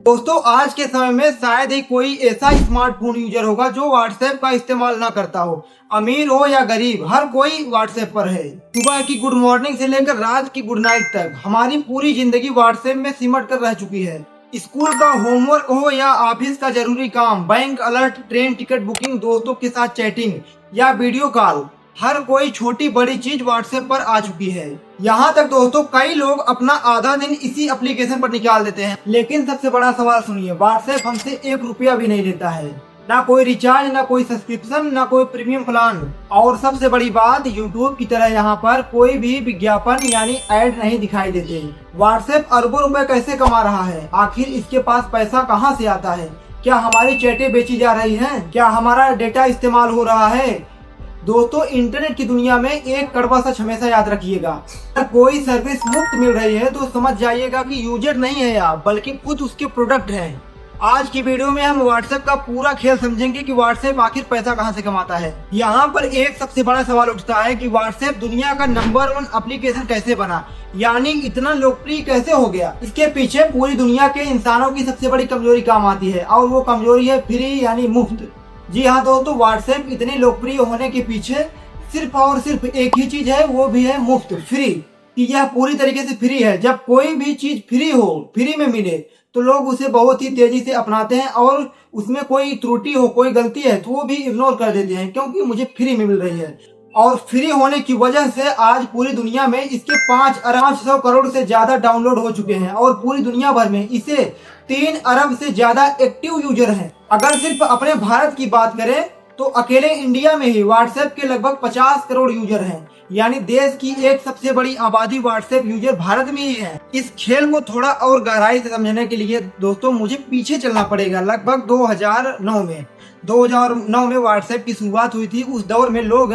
दोस्तों आज के समय में शायद ही कोई ऐसा स्मार्टफोन यूजर होगा जो व्हाट्सएप का इस्तेमाल ना करता हो। अमीर हो या गरीब, हर कोई व्हाट्सएप पर है। सुबह की गुड मॉर्निंग से लेकर रात की गुड नाइट तक हमारी पूरी जिंदगी व्हाट्सएप में सिमट कर रह चुकी है। स्कूल का होमवर्क हो या ऑफिस का जरूरी काम, bank alert, train ticket booking, दोस्तों के साथ चैटिंग या वीडियो कॉल, हर कोई छोटी बड़ी चीज व्हाट्सएप पर आ चुकी है। यहाँ तक दोस्तों कई लोग अपना आधा दिन इसी एप्लीकेशन पर निकाल देते हैं। लेकिन सबसे बड़ा सवाल सुनिए, व्हाट्सएप हमसे 1 रुपया भी नहीं लेता है। ना कोई रिचार्ज, ना कोई सब्सक्रिप्शन, ना कोई प्रीमियम प्लान, और सबसे बड़ी बात, यूट्यूब की तरह यहाँ पर कोई भी विज्ञापन यानी ऐड नहीं दिखाई देते। व्हाट्सएप अरबों रुपए कैसे कमा रहा है? आखिर इसके पास पैसा कहाँ से आता है? क्या हमारी चैटें बेची जा रही हैं? क्या हमारा डेटा इस्तेमाल हो रहा है? दोस्तों इंटरनेट की दुनिया में एक कड़वा सच हमेशा याद रखिएगा, अगर कोई सर्विस मुफ्त मिल रही है तो समझ जाइएगा कि यूजर नहीं है आप, बल्कि खुद उसके प्रोडक्ट हैं। आज की वीडियो में हम व्हाट्सएप का पूरा खेल समझेंगे कि व्हाट्सएप आखिर पैसा कहां से कमाता है। यहाँ पर एक सबसे बड़ा सवाल उठता है कि व्हाट्सएप दुनिया का नंबर 1 एप्लीकेशन कैसे बना, यानी इतना लोकप्रिय कैसे हो गया। इसके पीछे पूरी दुनिया के इंसानों की सबसे बड़ी कमजोरी काम आती है, और वो कमजोरी है फ्री यानी मुफ्त। जी हाँ दोस्तों, व्हाट्सएप इतने लोकप्रिय होने के पीछे सिर्फ और सिर्फ एक ही चीज है, वो भी है मुफ्त, फ्री। कि यह पूरी तरीके से फ्री है। जब कोई भी चीज फ्री हो, फ्री में मिले, तो लोग उसे बहुत ही तेजी से अपनाते हैं, और उसमें कोई त्रुटि हो, कोई गलती है तो वो भी इग्नोर कर देते हैं, क्योंकि मुझे फ्री में मिल रही है। और फ्री होने की वजह से आज पूरी दुनिया में इसके 5 करोड़ से ज्यादा डाउनलोड हो चुके हैं, और पूरी दुनिया भर में इसे 3 अरब से ज्यादा एक्टिव यूजर हैं। अगर सिर्फ अपने भारत की बात करें तो अकेले इंडिया में ही व्हाट्सएप के लगभग 50 करोड़ यूजर हैं, यानी देश की एक सबसे बड़ी आबादी व्हाट्सएप यूजर भारत में ही है। इस खेल को थोड़ा और गहराई से समझने के लिए दोस्तों मुझे पीछे चलना पड़ेगा। लगभग 2009 में व्हाट्सएप की शुरुआत हुई थी। उस दौर में लोग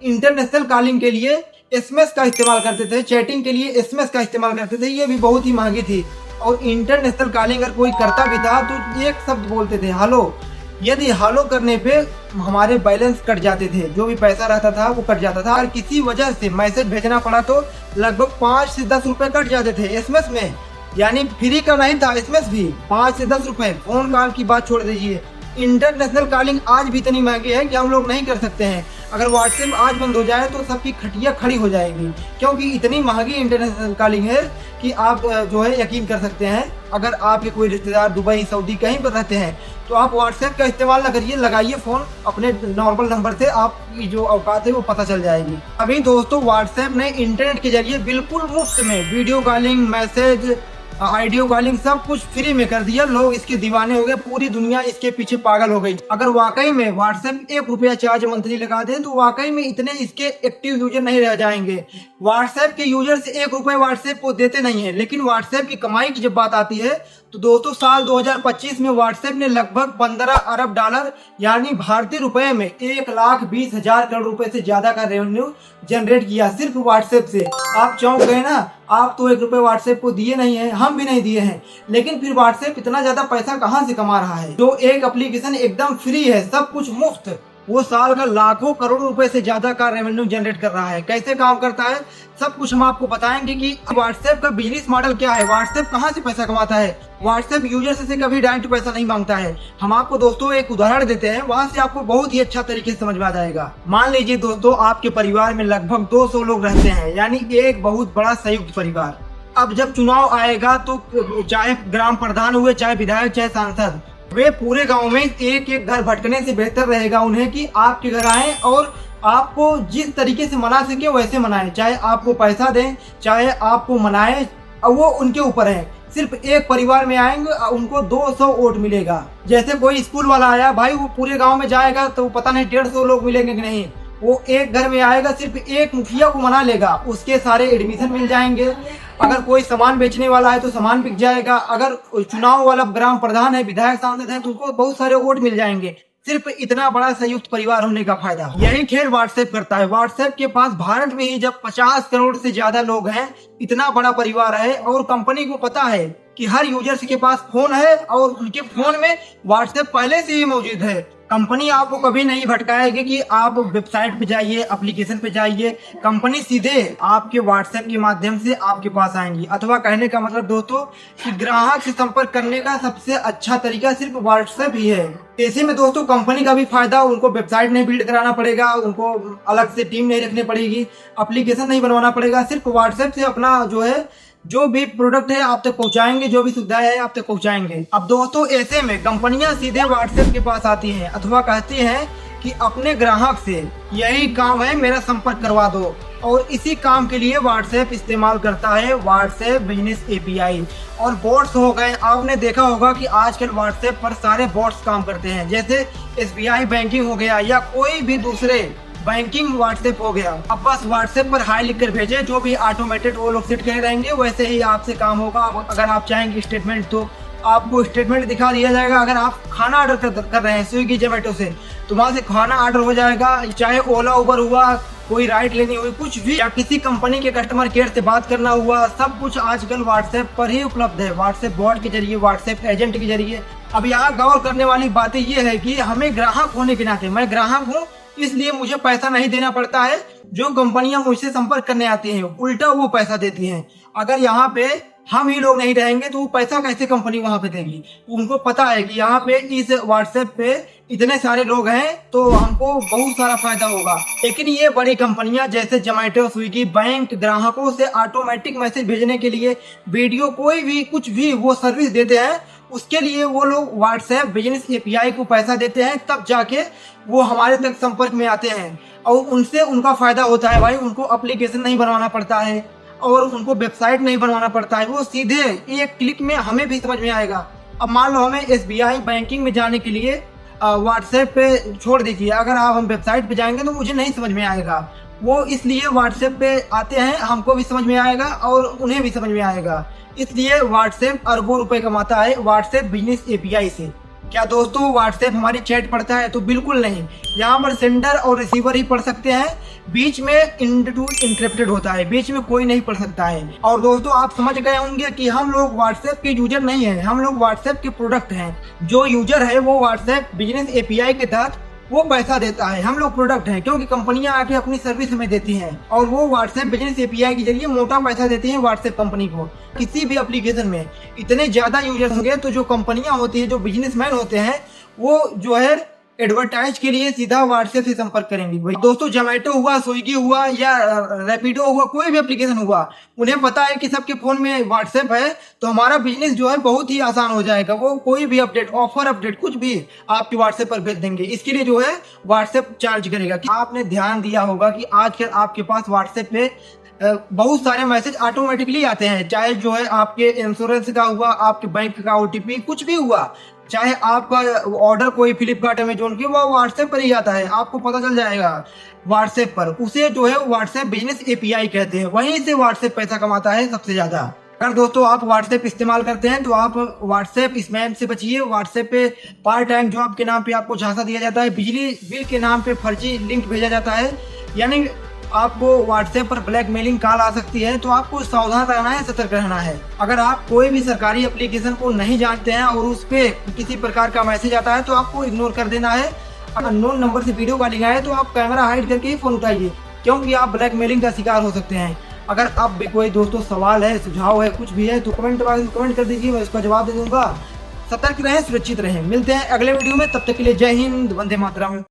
इंटरनेशनल कॉलिंग के लिए एसएमएस का इस्तेमाल करते थे, चैटिंग के लिए एसएमएस का इस्तेमाल करते थे। ये भी बहुत ही महंगी थी, और इंटरनेशनल कॉलिंग अगर कोई करता भी था तो एक शब्द बोलते थे, हेलो। यदि हेलो करने पे हमारे बैलेंस कट जाते थे, जो भी पैसा रहता था वो कट जाता था, और किसी वजह से मैसेज भेजना पड़ा तो लगभग 5 से 10 रुपए कट जाते थे एसएमएस में। यानी फ्री का नहीं था एसएमएस भी, 5 से 10 रुपए। फोन कॉल की बात छोड़ दीजिए, इंटरनेशनल कॉलिंग आज भी इतनी महंगी है कि हम लोग नहीं कर सकते हैं। अगर व्हाट्सएप आज बंद हो जाए तो सबकी खटिया खड़ी हो जाएगी, क्योंकि इतनी महंगी इंटरनेशनल कॉलिंग है कि आप जो है यकीन कर सकते हैं। अगर आपके कोई रिश्तेदार दुबई, सऊदी कहीं पर रहते हैं तो आप व्हाट्सएप का इस्तेमाल न करिए, लगाइए फ़ोन अपने नॉर्मल नंबर से, आपकी जो औकात है वो पता चल जाएगी। अभी दोस्तों व्हाट्सएप ने इंटरनेट के जरिए बिल्कुल मुफ्त में video calling, message, audio calling सब कुछ फ्री में कर दिया। लोग इसके दीवाने हो गए, पूरी दुनिया इसके पीछे पागल हो गई। अगर वाकई में व्हाट्सएप 1 रुपया चार्ज मंथली लगा दें तो वाकई में इतने इसके एक्टिव यूजर नहीं रह जाएंगे। व्हाट्सएप के यूजर्स 1 रुपये व्हाट्सएप को देते नहीं है। लेकिन व्हाट्सएप की कमाई की जब बात आती है तो दोस्तों साल 2025 में व्हाट्सएप ने लगभग 15 अरब डॉलर यानी भारतीय रुपए में 1,20,000 करोड़ रुपए से ज्यादा का रेवेन्यू जनरेट किया, सिर्फ व्हाट्सएप से। आप चौंक गए ना? आप तो 1 रुपये व्हाट्सएप को दिए नहीं है, हम भी नहीं दिए हैं, लेकिन फिर व्हाट्सएप इतना ज्यादा पैसा कहाँ से कमा रहा है? जो एक एप्लीकेशन एकदम फ्री है, सब कुछ मुफ्त, वो साल का लाखों करोड़ रुपए से ज्यादा का रेवेन्यू जनरेट कर रहा है। कैसे काम करता है सब कुछ हम आपको बताएंगे कि व्हाट्सएप का बिजनेस मॉडल क्या है, व्हाट्सएप कहां से पैसा कमाता है। व्हाट्सएप यूजर से कभी डायरेक्ट पैसा नहीं मांगता है। हम आपको दोस्तों एक उदाहरण देते हैं, वहां से आपको बहुत ही अच्छा तरीके से समझ में आ जाएगा। मान लीजिए दोस्तों आपके परिवार में लगभग 200 लोग रहते हैं, यानी एक बहुत बड़ा संयुक्त परिवार। अब जब चुनाव आएगा तो चाहे ग्राम प्रधान हुए, चाहे विधायक, चाहे सांसद, वे पूरे गांव में एक एक घर भटकने से बेहतर रहेगा उन्हें कि आपके घर आए और आपको जिस तरीके से मना सके वैसे मनाएं। चाहे आपको पैसा दें, चाहे आपको मनाएं, वो उनके ऊपर है। सिर्फ एक परिवार में आएंगे, उनको 200 वोट मिलेगा। जैसे कोई स्कूल वाला आया भाई, वो पूरे गांव में जाएगा तो पता नहीं 150 लोग मिलेंगे कि नहीं। वो एक घर में आएगा, सिर्फ एक मुखिया को मना लेगा, उसके सारे एडमिशन मिल जाएंगे। अगर कोई सामान बेचने वाला है तो सामान बिक जाएगा। अगर चुनाव वाला ग्राम प्रधान है, विधायक, सांसद है, तो उनको बहुत सारे वोट मिल जाएंगे। सिर्फ इतना बड़ा संयुक्त परिवार होने का फायदा, यही खेल व्हाट्सएप करता है। व्हाट्सएप के पास भारत में ही जब 50 करोड़ से ज्यादा लोग हैं, इतना बड़ा परिवार है, और कंपनी को पता है कि हर यूजर्स के पास फोन है और उनके फोन में व्हाट्सएप पहले से ही मौजूद है। कंपनी आपको कभी नहीं भटकाएगी कि आप वेबसाइट पे जाइए, एप्लीकेशन पे जाइए। कंपनी सीधे आपके व्हाट्सएप के माध्यम से आपके पास आएंगी। अथवा कहने का मतलब दोस्तों कि ग्राहक से संपर्क करने का सबसे अच्छा तरीका सिर्फ व्हाट्सएप ही है। ऐसे में दोस्तों कंपनी का भी फायदा, उनको वेबसाइट नहीं बिल्ड कराना पड़ेगा, उनको अलग से टीम नहीं रखनी पड़ेगी, एप्लीकेशन नहीं बनवाना पड़ेगा। सिर्फ व्हाट्सएप से अपना जो भी प्रोडक्ट है आप तक पहुंचाएंगे, जो भी सुविधाएं है आप तक पहुंचाएंगे। अब दोस्तों ऐसे में कंपनियां सीधे व्हाट्सएप के पास आती हैं अथवा कहती हैं कि अपने ग्राहक से यही काम है, मेरा संपर्क करवा दो। और इसी काम के लिए व्हाट्सएप इस्तेमाल करता है व्हाट्सएप बिजनेस एपीआई। और बोट्स हो गए, आपने देखा होगा कि आजकल व्हाट्सएप पर सारे बोट्स काम करते हैं, जैसे एसबीआई बैंकिंग हो गया या कोई भी दूसरे बैंकिंग व्हाट्सएप हो गया। अब बस व्हाट्सएप पर हाई लिख कर भेजे, जो भी ऑटोमेटेड वो लोग सेट करे रहेंगे, वैसे ही आपसे काम होगा। अगर आप चाहेंगे स्टेटमेंट तो आपको स्टेटमेंट दिखा दिया जाएगा। अगर आप खाना ऑर्डर कर रहे हैं स्विगी जोमेटो से, तो वहाँ से खाना ऑर्डर हो जाएगा। चाहे ओला उबर हुआ, कोई राइड लेनी हुई, कुछ भी, या किसी कंपनी के कस्टमर केयर से बात करना हुआ, सब कुछ आजकल व्हाट्सएप पर ही उपलब्ध है। व्हाट्सएप बॉट के जरिए, व्हाट्सएप एजेंट के जरिए। अब यहाँ गौर करने वाली बातें ये है कि हमें ग्राहक होने के नाते, मैं ग्राहक हूँ इसलिए मुझे पैसा नहीं देना पड़ता है। जो कंपनियां मुझसे संपर्क करने आती हैं उल्टा वो पैसा देती हैं। अगर यहाँ पे हम ही लोग नहीं रहेंगे तो वो पैसा कैसे कंपनी वहां पे देगी? उनको पता है कि यहाँ पे इस व्हाट्सएप पे इतने सारे लोग हैं तो हमको बहुत सारा फायदा होगा। लेकिन ये बड़ी कंपनियां जैसे जोमेटो, स्विगी, बैंक ग्राहकों से ऑटोमेटिक मैसेज भेजने के लिए, वीडियो, कोई भी कुछ भी वो सर्विस देते हैं, उसके लिए वो लोग व्हाट्सएप बिजनेस एपीआई को पैसा देते हैं, तब जाके वो हमारे तक संपर्क में आते हैं। और उनसे उनका फायदा होता है भाई, उनको एप्लीकेशन नहीं बनवाना पड़ता है और उनको वेबसाइट नहीं बनवाना पड़ता है। वो सीधे एक क्लिक में हमें भी समझ में आएगा। अब मान लो हमें एसबीआई बैंकिंग में जाने के लिए व्हाट्सएप पे छोड़ दीजिए, अगर आप हम वेबसाइट पे जाएंगे तो मुझे नहीं समझ में आएगा। वो इसलिए व्हाट्सएप पे आते हैं, हमको भी समझ में आएगा और उन्हें भी समझ में आएगा। इसलिए व्हाट्सएप अरबों रुपए कमाता है व्हाट्सएप बिजनेस एपीआई से। क्या दोस्तों व्हाट्सएप हमारी चैट पढ़ता है? तो बिल्कुल नहीं। यहाँ पर सेंडर और रिसीवर ही पढ़ सकते हैं, बीच में एंड टू एन्क्रिप्टेड होता है, बीच में कोई नहीं पढ़ सकता है। और दोस्तों आप समझ गए होंगे कि हम लोग व्हाट्सएप के यूजर नहीं हैं, हम लोग व्हाट्सएप के प्रोडक्ट हैं। जो यूजर है वो व्हाट्सएप बिजनेस एपीआई के तहत वो पैसा देता है, हम लोग प्रोडक्ट हैं, क्योंकि कंपनियां आके अपनी सर्विस हमें देती हैं और वो व्हाट्सएप बिजनेस एपीआई के जरिए मोटा पैसा देती हैं व्हाट्सएप कंपनी को। किसी भी एप्लीकेशन में इतने ज्यादा यूजर्स होंगे तो जो कंपनियां होती है, जो बिजनेसमैन होते हैं, वो एडवर्टाइज के लिए सीधा व्हाट्सएप से संपर्क करेंगे। भाई दोस्तों जोमेटो हुआ, स्विगी हुआ या रैपिडो हुआ, कोई भी एप्लीकेशन हुआ, उन्हें पता है कि सबके फोन में व्हाट्सएप है, तो हमारा बिजनेस बहुत ही आसान हो जाएगा। वो कोई भी अपडेट, ऑफर अपडेट, कुछ भी आपके व्हाट्सएप पर भेज देंगे। इसके लिए व्हाट्सएप चार्ज करेगा। आपने ध्यान दिया होगा कि आजकल आपके पास व्हाट्सएप पे बहुत सारे मैसेज ऑटोमेटिकली आते हैं, चाहे आपके इंश्योरेंस का हुआ, आपके बैंक का ओटीपी, कुछ भी हुआ, चाहे आपका ऑर्डर कोई फ्लिपकार्ट, अमेजोन की, वो व्हाट्सएप पर ही आता है, आपको पता चल जाएगा व्हाट्सएप पर। उसे व्हाट्सएप बिजनेस एपीआई कहते हैं, वहीं से व्हाट्सएप पैसा कमाता है सबसे ज्यादा। अगर दोस्तों आप व्हाट्सएप इस्तेमाल करते हैं तो आप व्हाट्सएप स्पैम से बचिए। व्हाट्सएप पे पार्ट टाइम जॉब के नाम पे आपको झांसा दिया जाता है, बिजली बिल के नाम पे फर्जी लिंक भेजा जाता है, यानी आपको व्हाट्सएप पर ब्लैकमेलिंग कॉल आ सकती है। तो आपको सावधान रहना है, सतर्क रहना है। अगर आप कोई भी सरकारी एप्लीकेशन को नहीं जानते हैं और उस पर किसी प्रकार का मैसेज आता है तो आपको इग्नोर कर देना है। अगर अननोन नंबर से वीडियो कॉलिंग आए तो आप कैमरा हाइड करके ही फोन उठाइए, क्योंकि आप ब्लैकमेलिंग का शिकार हो सकते हैं। अगर अब भी कोई दोस्तों सवाल है, सुझाव है, कुछ भी है तो कमेंट बॉक्स में कमेंट कर दीजिए, मैं इसका जवाब दे दूंगा। सतर्क रहें, सुरक्षित रहें। मिलते हैं अगले वीडियो में, तब तक के लिए जय हिंद, वंदे मातरम।